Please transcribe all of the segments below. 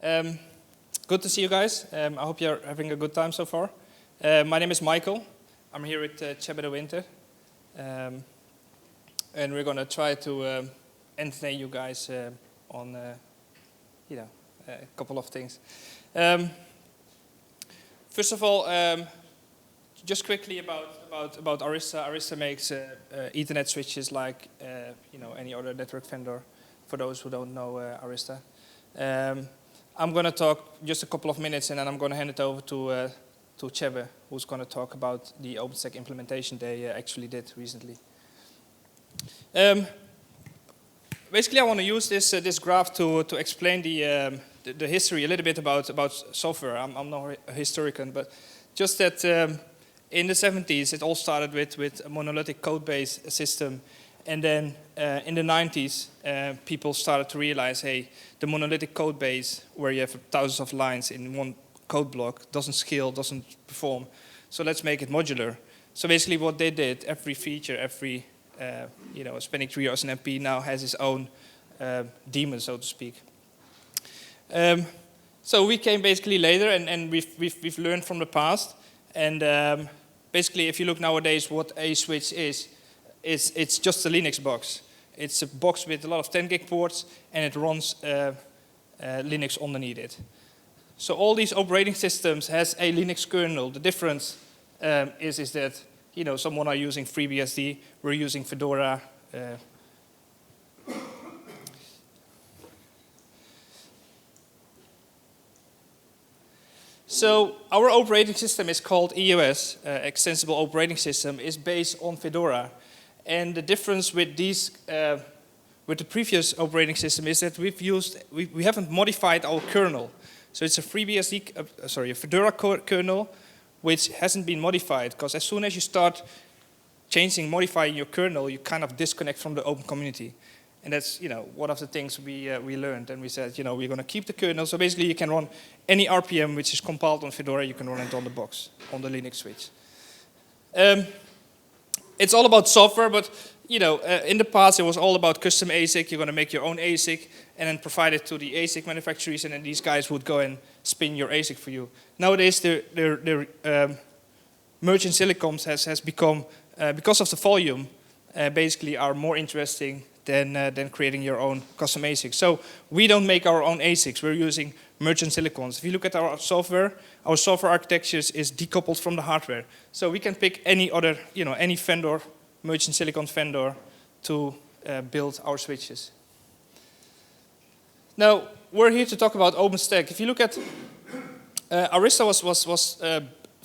Um, Good to see you guys. I hope you're having a good time so far. My name is Michael. I'm here with Chebbe de Winter. And we're going to try to entertain you guys on a couple of things. First of all, just quickly about Arista. Arista makes Ethernet switches like any other network vendor. For those who don't know Arista, I'm going to talk just a couple of minutes, and then I'm going to hand it over to Chebbe, who's going to talk about the OpenStack implementation they actually did recently. Basically, I want to use this graph to explain the history a little bit about software. I'm not a historian, but just that in the 70s, it all started with a monolithic code-based system. And then in the 90s, people started to realize, hey, the monolithic code base, where you have thousands of lines in one code block, doesn't scale, doesn't perform. So let's make it modular. So basically what they did, every feature, every spanning tree or SNMP now has its own daemon, so to speak. So we came basically later, and we've learned from the past. And basically, if you look nowadays, what a switch is, it's just a Linux box. It's a box with a lot of 10 gig ports, and it runs Linux underneath it. So all these operating systems has a Linux kernel. The difference is that someone are using FreeBSD, we're using Fedora. So our operating system is called EOS, Extensible Operating System, is based on Fedora. And the difference with these, with the previous operating system, is that we haven't modified our kernel. So it's a FreeBSD, a Fedora kernel, which hasn't been modified. Because as soon as you start modifying your kernel, you kind of disconnect from the open community. And that's one of the things we learned. And we said, we're going to keep the kernel. So basically, you can run any RPM which is compiled on Fedora. You can run it on the box, on the Linux switch. It's all about software, but in the past it was all about custom ASIC. You're going to make your own ASIC and then provide it to the ASIC manufacturers, and then these guys would go and spin your ASIC for you. Nowadays, the merchant silicoms has become, because of the volume, basically are more interesting than creating your own custom ASIC. So we don't make our own ASICs. We're using merchant silicons. If you look at our software architecture is decoupled from the hardware. So we can pick any other, any vendor, merchant silicon vendor, to build our switches. Now, we're here to talk about OpenStack. If you look at, Arista was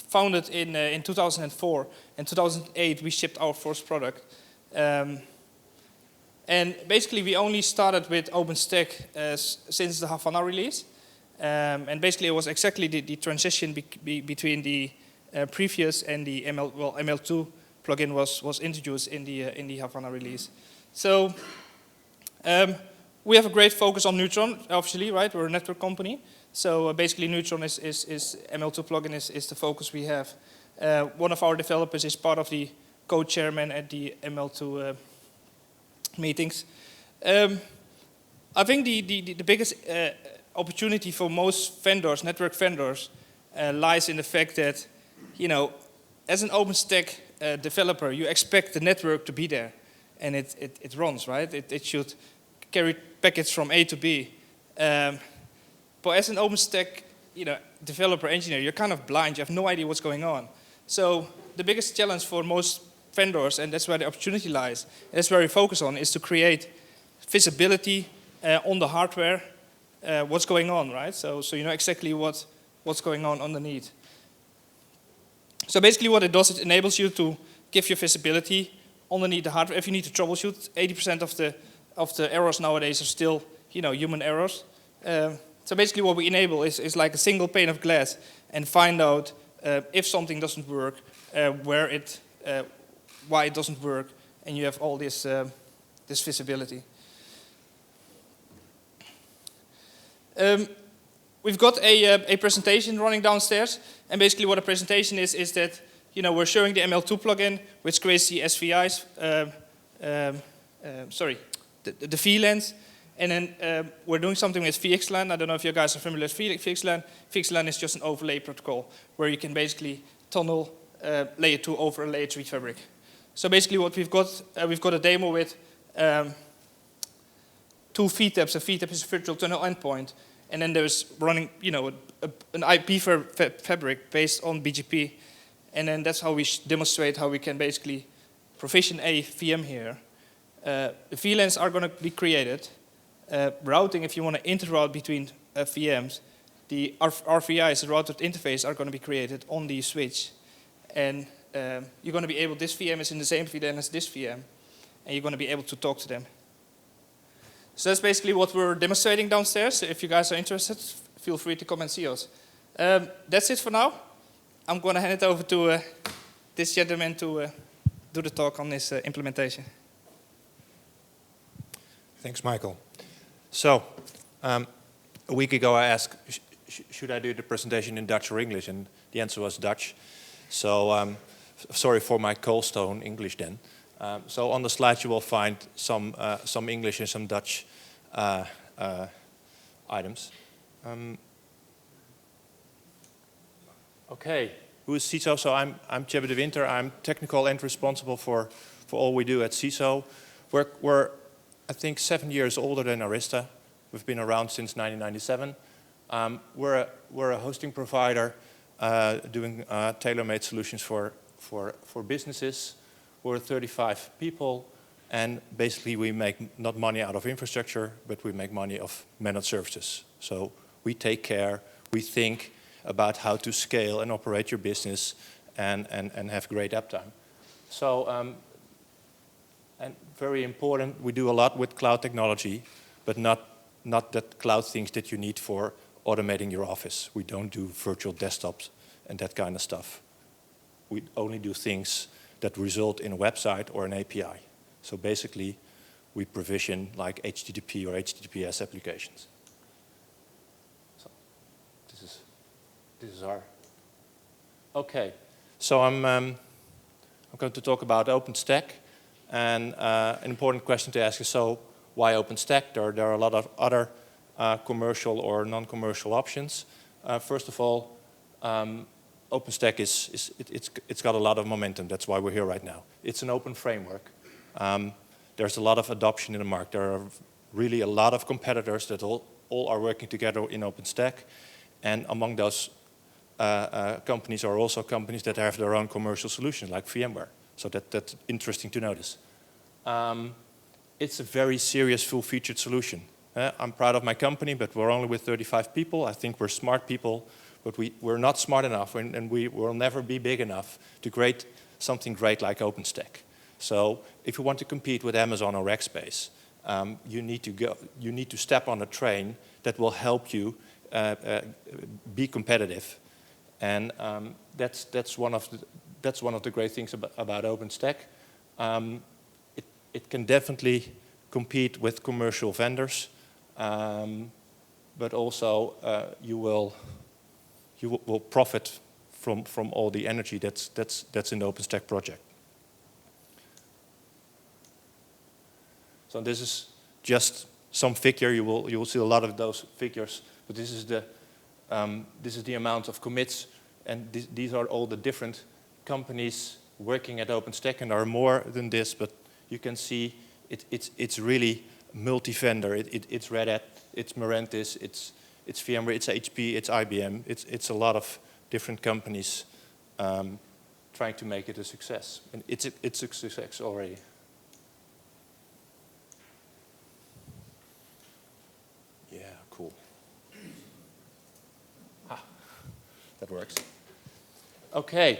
founded in 2004. In 2008, we shipped our first product. And basically, we only started with OpenStack since the Havana release. And basically, it was exactly the transition between the previous and the ML2 plugin was introduced in the Havana release. So we have a great focus on Neutron, obviously, right? We're a network company. So basically, Neutron is ML2 plugin is the focus we have. One of our developers is part of the co-chairman at the ML2 meetings. I think the biggest opportunity for most vendors, network vendors, lies in the fact that, as an OpenStack developer, you expect the network to be there, and it runs, right? It should carry packets from A to B. But as an OpenStack, developer engineer, you're kind of blind. You have no idea what's going on. So the biggest challenge for most vendors, and that's where the opportunity lies, that's where we focus on, is to create visibility on the hardware, what's going on, right? So you know exactly what's going on underneath. So basically what it does, it enables you to give your visibility underneath the hardware. If you need to troubleshoot, 80% of the errors nowadays are still human errors. So basically what we enable is like a single pane of glass, and find out if something doesn't work, why it doesn't work, and you have all this visibility. We've got a presentation running downstairs, and basically what a presentation is that we're showing the ML2 plugin, which creates the SVIs, the VLANs, And then we're doing something with VXLAN. I don't know if you guys are familiar with VXLAN. VXLAN is just an overlay protocol where you can basically tunnel layer 2 over a layer 3 fabric. So basically what we've got a demo with 2 VTAPs. A VTAP is a virtual tunnel endpoint. And then there's running, an IP fabric based on BGP. And then that's how we demonstrate how we can basically provision a VM here. The VLANs are going to be created. Routing, if you want to interroute between VMs, the RVIs, the routed interface, are going to be created on the switch. And you're going to be able, this VM is in the same VLAN as this VM, and you're going to be able to talk to them. So that's basically what we're demonstrating downstairs. So if you guys are interested, feel free to come and see us. That's it for now. I'm going to hand it over to this gentleman to do the talk on this implementation. Thanks, Michael. So, a week ago I asked, should I do the presentation in Dutch or English? And the answer was Dutch. So, sorry for my cold-stone English then. So on the slides you will find some English and some Dutch items. Okay, who is CISO? So I'm Tjebbe de Winter. I'm technical and responsible for all we do at CISO. We're I think 7 years older than Arista. We've been around since 1997. We're a hosting provider doing tailor-made solutions for businesses. We're 35 people, and basically we make not money out of infrastructure, but we make money of managed services. So we take care, we think about how to scale and operate your business and have great uptime. So, and very important, we do a lot with cloud technology, but not that cloud things that you need for automating your office. We don't do virtual desktops and that kind of stuff. We only do things that result in a website or an API. So basically, we provision like HTTP or HTTPS applications. So this is our. Okay, so I'm going to talk about OpenStack, and an important question to ask is, so why OpenStack? There are a lot of other commercial or non-commercial options. First of all, OpenStack it's got a lot of momentum. That's why we're here right now. It's an open framework. There's a lot of adoption in the market. There are really a lot of competitors that all are working together in OpenStack, and among those companies are also companies that have their own commercial solutions, like VMware. So that's interesting to notice. It's a very serious, full-featured solution. I'm proud of my company, but we're only with 35 people. I think we're smart people, but we're not smart enough, and we will never be big enough to create something great like OpenStack. So if you want to compete with Amazon or Rackspace, you need to step on a train that will help you be competitive, and that's one of the great things about OpenStack. It can definitely compete with commercial vendors, but also you will profit from all the energy that's in the OpenStack project. So this is just some figure. You will see a lot of those figures, but this is the amount of commits, and these are all the different companies working at OpenStack, and there are more than this, but you can see it's really multi-vendor. It's Red Hat, it's Mirantis, it's VMware, it's HP, it's IBM. It's a lot of different companies trying to make it a success, and it's a success already. Yeah, cool. That works. Okay.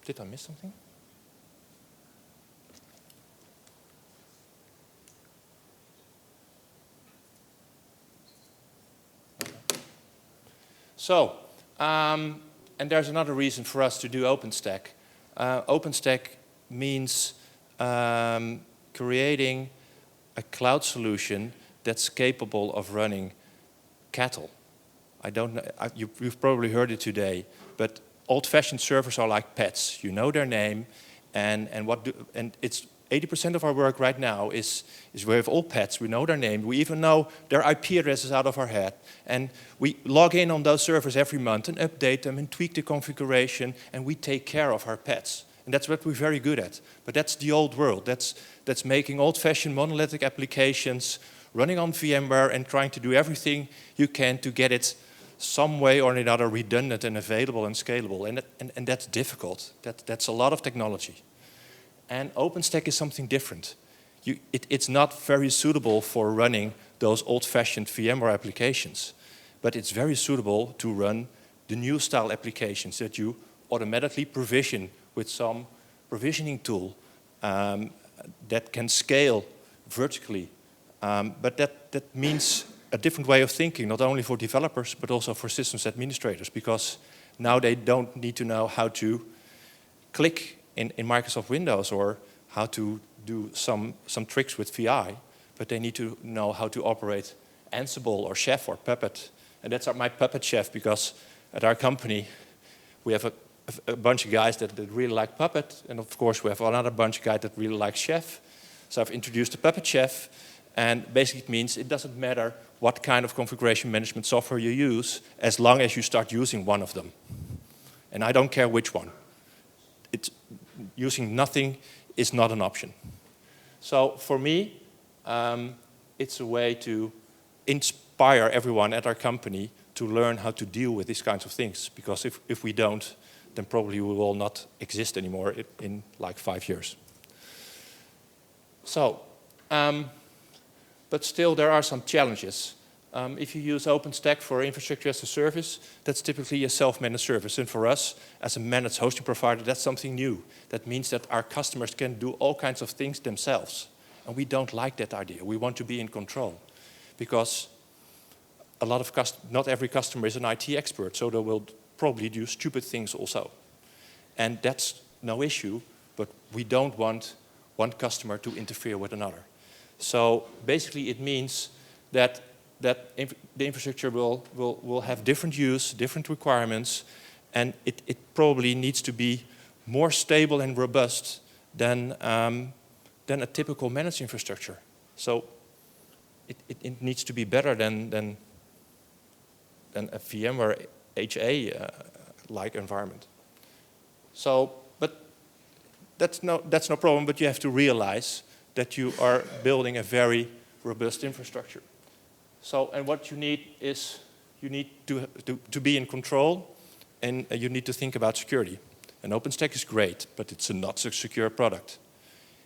Did I miss something? So, and there's another reason for us to do OpenStack. OpenStack means creating a cloud solution that's capable of running cattle. I don't know, you've probably heard it today, but old-fashioned servers are like pets. You know their name, and 80% of our work right now is we have all pets, we know their name, we even know their IP addresses out of our head, and we log in on those servers every month and update them and tweak the configuration, and we take care of our pets. And that's what we're very good at. But that's the old world. That's making old-fashioned monolithic applications, running on VMware and trying to do everything you can to get it some way or another redundant and available and scalable. And that's difficult. That's a lot of technology. And OpenStack is something different. It's not very suitable for running those old-fashioned VMware applications, but it's very suitable to run the new style applications that you automatically provision with some provisioning tool that can scale vertically. But that means a different way of thinking, not only for developers, but also for systems administrators, because now they don't need to know how to click in Microsoft Windows or how to do some tricks with VI, but they need to know how to operate Ansible or Chef or Puppet. And that's my Puppet Chef, because at our company we have a bunch of guys that really like Puppet, and of course we have another bunch of guys that really like Chef. So I've introduced the Puppet Chef, and basically it means it doesn't matter what kind of configuration management software you use, as long as you start using one of them. And I don't care which one. Using nothing is not an option. So for me, it's a way to inspire everyone at our company to learn how to deal with these kinds of things. Because if we don't, then probably we will not exist anymore in like 5 years. So, but still there are some challenges. If you use OpenStack for infrastructure as a service, that's typically a self-managed service. And for us, as a managed hosting provider, that's something new. That means that our customers can do all kinds of things themselves. And we don't like that idea. We want to be in control. Because not every customer is an IT expert, so they will probably do stupid things also. And that's no issue, but we don't want one customer to interfere with another. So basically it means that the infrastructure will have different use, different requirements, and it probably needs to be more stable and robust than a typical managed infrastructure. So it needs to be better than a VMware HA-like environment. So, but that's no problem, but you have to realize that you are building a very robust infrastructure. So, and what you need is, you need to be in control, and you need to think about security. And OpenStack is great, but it's a not so secure product.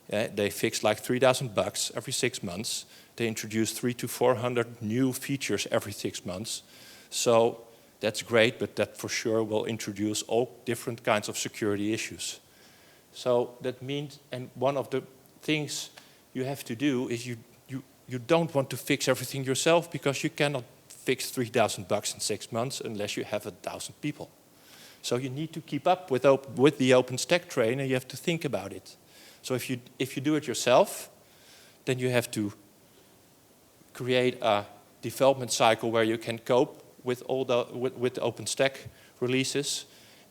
They fix like 3,000 bugs every 6 months. They introduce 300 to 400 new features every 6 months. So that's great, but that for sure will introduce all different kinds of security issues. So that means, and one of the things you have to do is you don't want to fix everything yourself, because you cannot fix 3,000 bugs in 6 months unless you have 1,000 people. So you need to keep up with the OpenStack train, and you have to think about it. So if you do it yourself, then you have to create a development cycle where you can cope with with the OpenStack releases.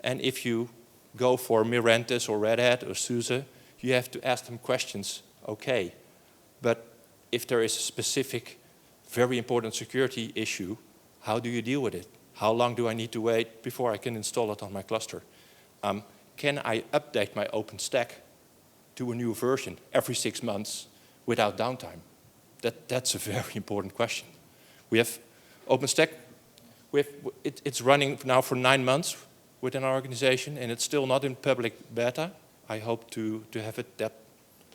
And if you go for Mirantis or Red Hat or SUSE, you have to ask them questions. Okay, but if there is a specific, very important security issue, how do you deal with it? How long do I need to wait before I can install it on my cluster? Can I update my OpenStack to a new version every 6 months without downtime? That's a very important question. We have OpenStack, it's running now for 9 months within our organization, and it's still not in public beta. I hope to have it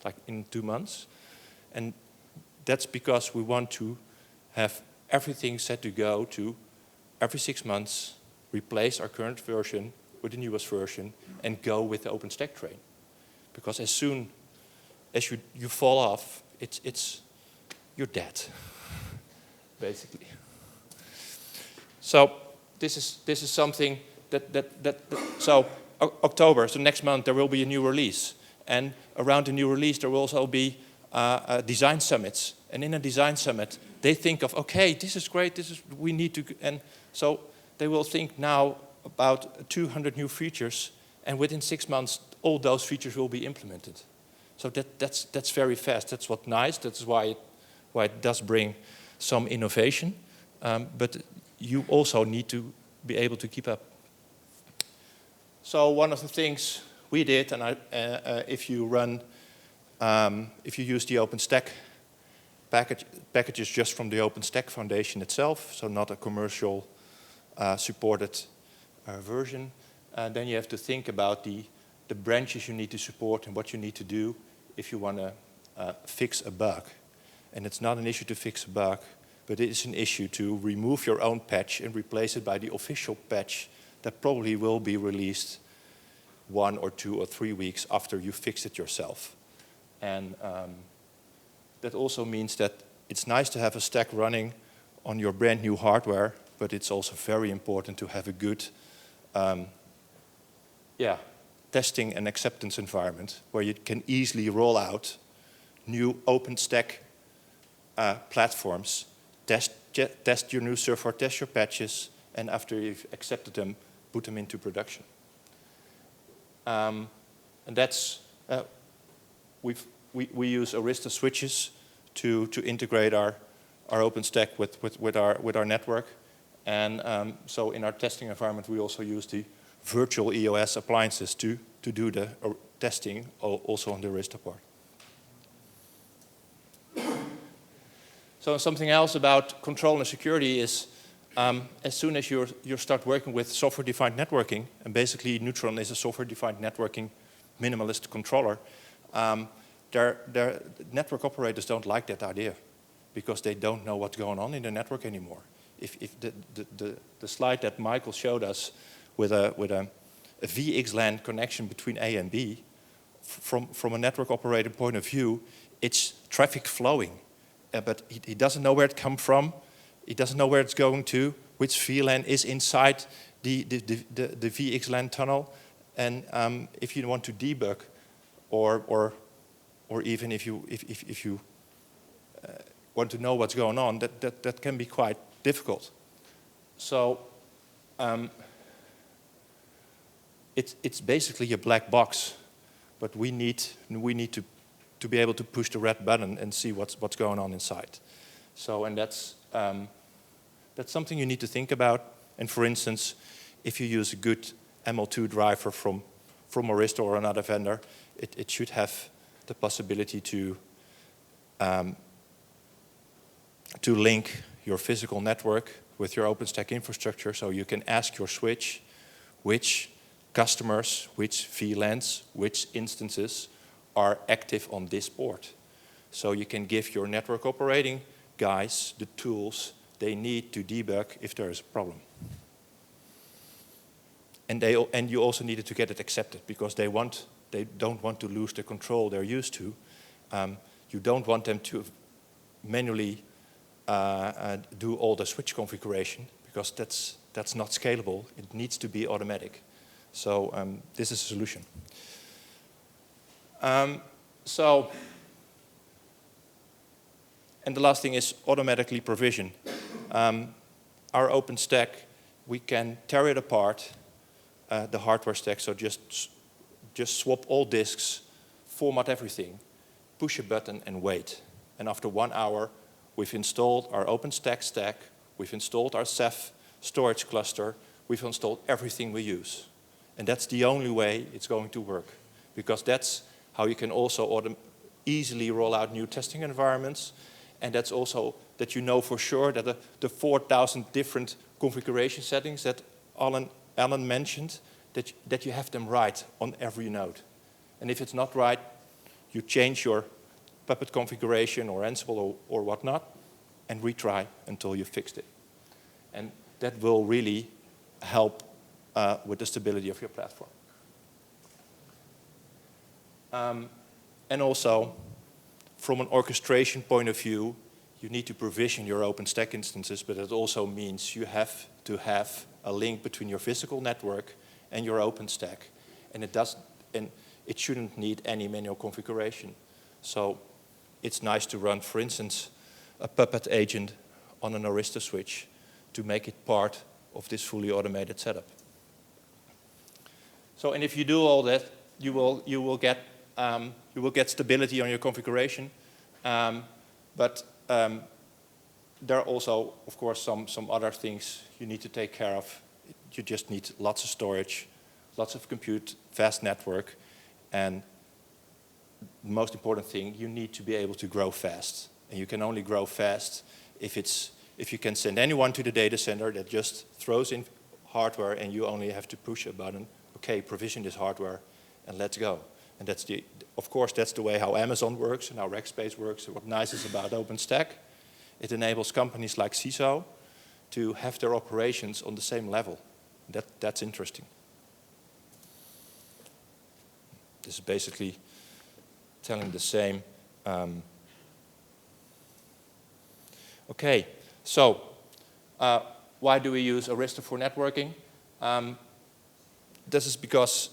like in 2 months. And that's because we want to have everything set to go to every 6 months, replace our current version with the newest version, and go with the OpenStack train. Because as soon as you fall off, you're dead, basically. So this is something so October, so next month there will be a new release, and around the new release there will also be design summits, and in a design summit they think of, okay, this is great, we need to, and so they will think now about 200 new features, and within 6 months all those features will be implemented. So that's very fast. That's what's nice. That's why it does bring some innovation. But you also need to be able to keep up. So one of the things we did, and if you use the OpenStack packages just from the OpenStack Foundation itself, so not a commercial supported version, then you have to think about the branches you need to support and what you need to do if you want to fix a bug. And it's not an issue to fix a bug, but it is an issue to remove your own patch and replace it by the official patch that probably will be released 1 or 2 or 3 weeks after you fix it yourself. And that also means that it's nice to have a stack running on your brand new hardware, but it's also very important to have a good testing and acceptance environment where you can easily roll out new OpenStack platforms, test your new server, test your patches, and after you've accepted them, put them into production. And that's we use Arista switches to integrate our OpenStack with our network, and so in our testing environment we also use the virtual EOS appliances to do the testing also on the Arista part. So something else about control and security is as soon as you start working with software-defined networking, and basically Neutron is a software-defined networking minimalist controller, their network operators don't like that idea because they don't know what's going on in the network anymore. If the slide that Michael showed us with a VXLAN connection between A and B, from a network operator point of view, it's traffic flowing, but he doesn't know where it comes from. He doesn't know where it's going to, which VLAN is inside the VXLAN tunnel, and if you want to debug, or even if you want to know what's going on, that can be quite difficult. So it's basically a black box, but we need to be able to push the red button and see what's going on inside. So, and that's something you need to think about. And for instance, if you use a good ML2 driver from Arista or another vendor, it should have the possibility to link your physical network with your OpenStack infrastructure, so you can ask your switch which customers, which VLANs, which instances are active on this port. So you can give your network operating guys the tools they need to debug if there is a problem. And you also needed to get it accepted because they don't want to lose the control they're used to. You don't want them to manually do all the switch configuration because that's not scalable. It needs to be automatic. So this is a solution. And the last thing is automatically provision. Our OpenStack, we can tear it apart, the hardware stack, so just swap all disks, format everything, push a button and wait. And after 1 hour, we've installed our OpenStack stack, we've installed our Ceph storage cluster, we've installed everything we use. And that's the only way it's going to work, because that's how you can also easily roll out new testing environments. And that's also that you know for sure that the 4,000 different configuration settings that Alan mentioned, that you have them right on every node. And if it's not right, you change your Puppet configuration or Ansible or whatnot and retry until you fixed it. And that will really help with the stability of your platform. And also, from an orchestration point of view, you need to provision your OpenStack instances, but it also means you have to have a link between your physical network and your OpenStack. And it shouldn't need any manual configuration. So it's nice to run, for instance, a Puppet agent on an Arista switch to make it part of this fully automated setup. So, and if you do all that, you will get You will get stability on your configuration. But there are also, of course, some other things you need to take care of. You just need lots of storage, lots of compute, fast network, and the most important thing, you need to be able to grow fast. And you can only grow fast if you can send anyone to the data center that just throws in hardware and you only have to push a button, okay, provision this hardware and let's go. And that's of course, that's the way how Amazon works and how Rackspace works. What nice is about OpenStack, it enables companies like CISO to have their operations on the same level. That's interesting. This is basically telling the same. Okay, so why do we use Arista for networking? This is because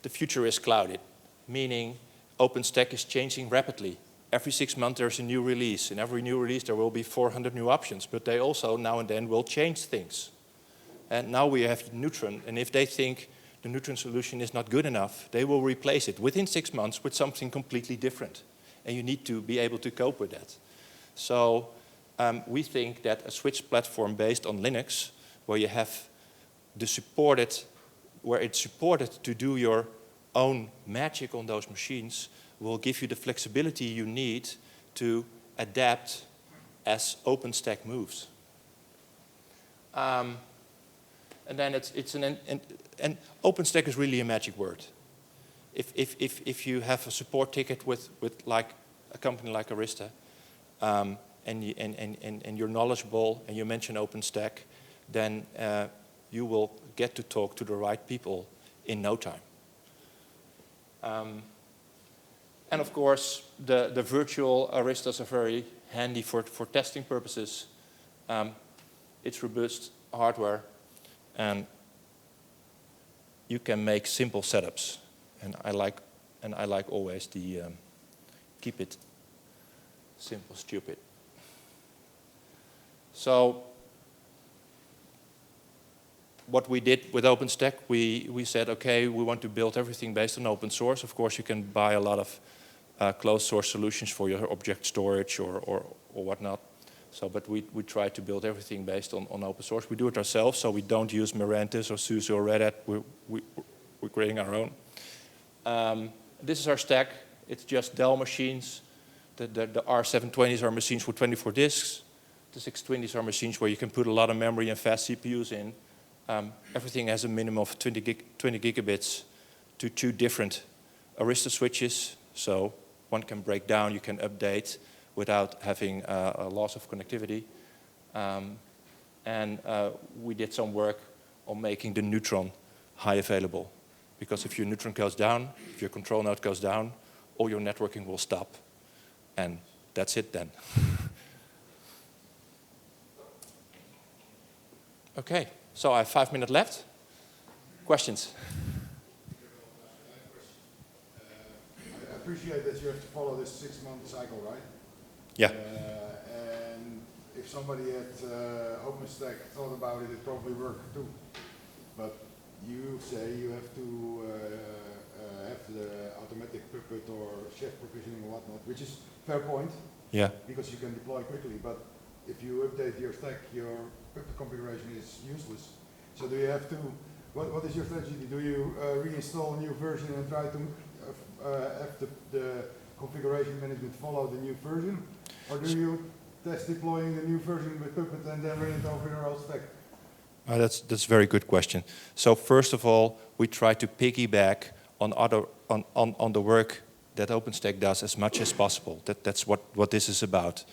the future is clouded, meaning OpenStack is changing rapidly. Every 6 months there's a new release. In every new release there will be 400 new options, but they also now and then will change things. And now we have Neutron, and if they think the Neutron solution is not good enough, they will replace it within 6 months with something completely different. And you need to be able to cope with that. So we think that a switch platform based on Linux, where you have where it's supported to do your own magic on those machines, will give you the flexibility you need to adapt as OpenStack moves. And then and OpenStack is really a magic word. If you have a support ticket with like a company like Arista, and you're knowledgeable and you mention OpenStack, then you will get to talk to the right people in no time. And of course, the virtual Aristas are very handy for testing purposes. It's robust hardware, and you can make simple setups. And I like always the keep it simple, stupid. So what we did with OpenStack, we said, okay, we want to build everything based on open source. Of course, you can buy a lot of closed source solutions for your object storage or whatnot. So, but we try to build everything based on open source. We do it ourselves, so we don't use Mirantis or SUSE or Red Hat. We're creating our own. This is our stack. It's just Dell machines. The R720s are machines with 24 disks. The 620s are machines where you can put a lot of memory and fast CPUs in. Everything has a minimum of 20 gigabits to 2 different Arista switches. So one can break down, you can update without having a loss of connectivity. And we did some work on making the Neutron high available. Because if your Neutron goes down, if your control node goes down, all your networking will stop. And that's it then. Okay, so I have 5 minutes left. Questions? I appreciate that you have to follow this 6-month cycle, right? Yeah. And if somebody at OpenStack thought about it, it probably worked too. But you say you have to have the automatic Puppet or chef provisioning and whatnot, which is fair point. Yeah. Because you can deploy quickly. But if you update your stack, your Puppet configuration is useless. So do you have to? What is your strategy? Do you reinstall a new version and try to have the configuration management follow the new version, or do you test deploying the new version with Puppet and then run it over your old stack? That's a very good question. So first of all, we try to piggyback on the work that OpenStack does as much as possible. That's what this is about.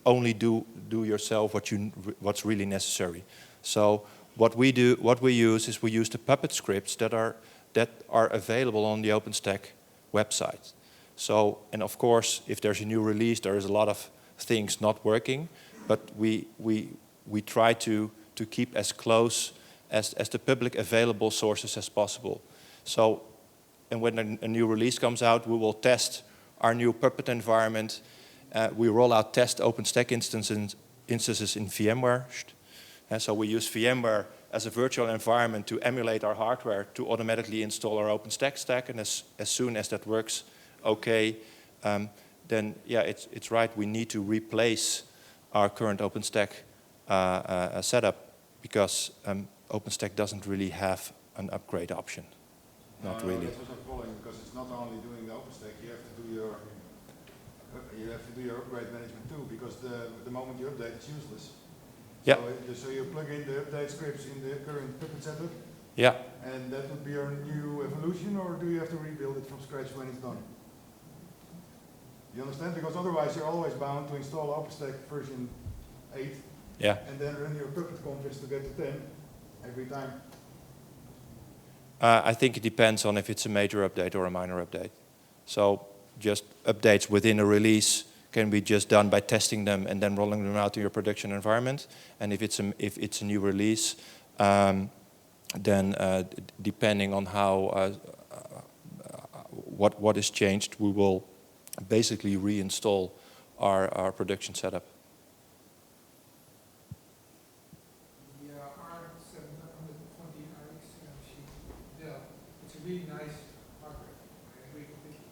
Only do yourself what's really necessary. So what we use is we use the Puppet scripts that are available on the OpenStack website. So, and of course, if there's a new release, there is a lot of things not working, but we try to keep as close as the public available sources as possible. So, and when a new release comes out, we will test our new Puppet environment. We roll out test OpenStack instances in VMware. And so we use VMware as a virtual environment to emulate our hardware to automatically install our OpenStack stack. And as soon as that works okay, then yeah, it's right. We need to replace our current OpenStack setup because OpenStack doesn't really have an upgrade option. Not really. That's what I'm following, because it's not only doing the OpenStack. You have to do your upgrade management too, because the moment you update, it's useless. Yeah. So you plug in the update scripts in the current Puppet setup. Yeah. And that would be your new evolution, or do you have to rebuild it from scratch when it's done? You understand? Because otherwise you're always bound to install OpenStack version 8. Yeah. And then run your Puppet configs to get to 10 every time. I think it depends on if it's a major update or a minor update. So just updates within a release can be just done by testing them and then rolling them out to your production environment. And if it's a new release, then depending on how what is changed, we will basically reinstall our production setup. Really nice hardware. I agree completely.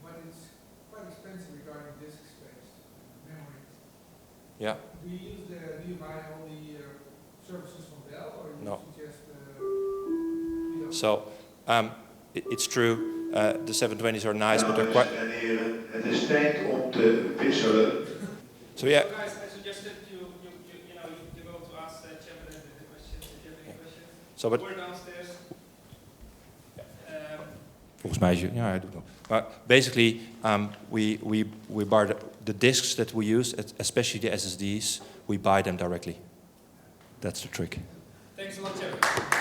But it's quite expensive regarding disk space, memory. Yeah. Do you buy all the services from Dell, or you No. suggest? So it's true. The 720s are nice, but they're quite. Het is tijd om te wisselen. So yeah. Guys, I suggested you go to ask Chairman the questions if you have any questions. So, but We're downstairs. volgens mij is je, ja, hij doet nog. But basically, we buy the disks that we use, especially the SSDs, we buy them directly. That's the trick. Thanks a lot, Chairman.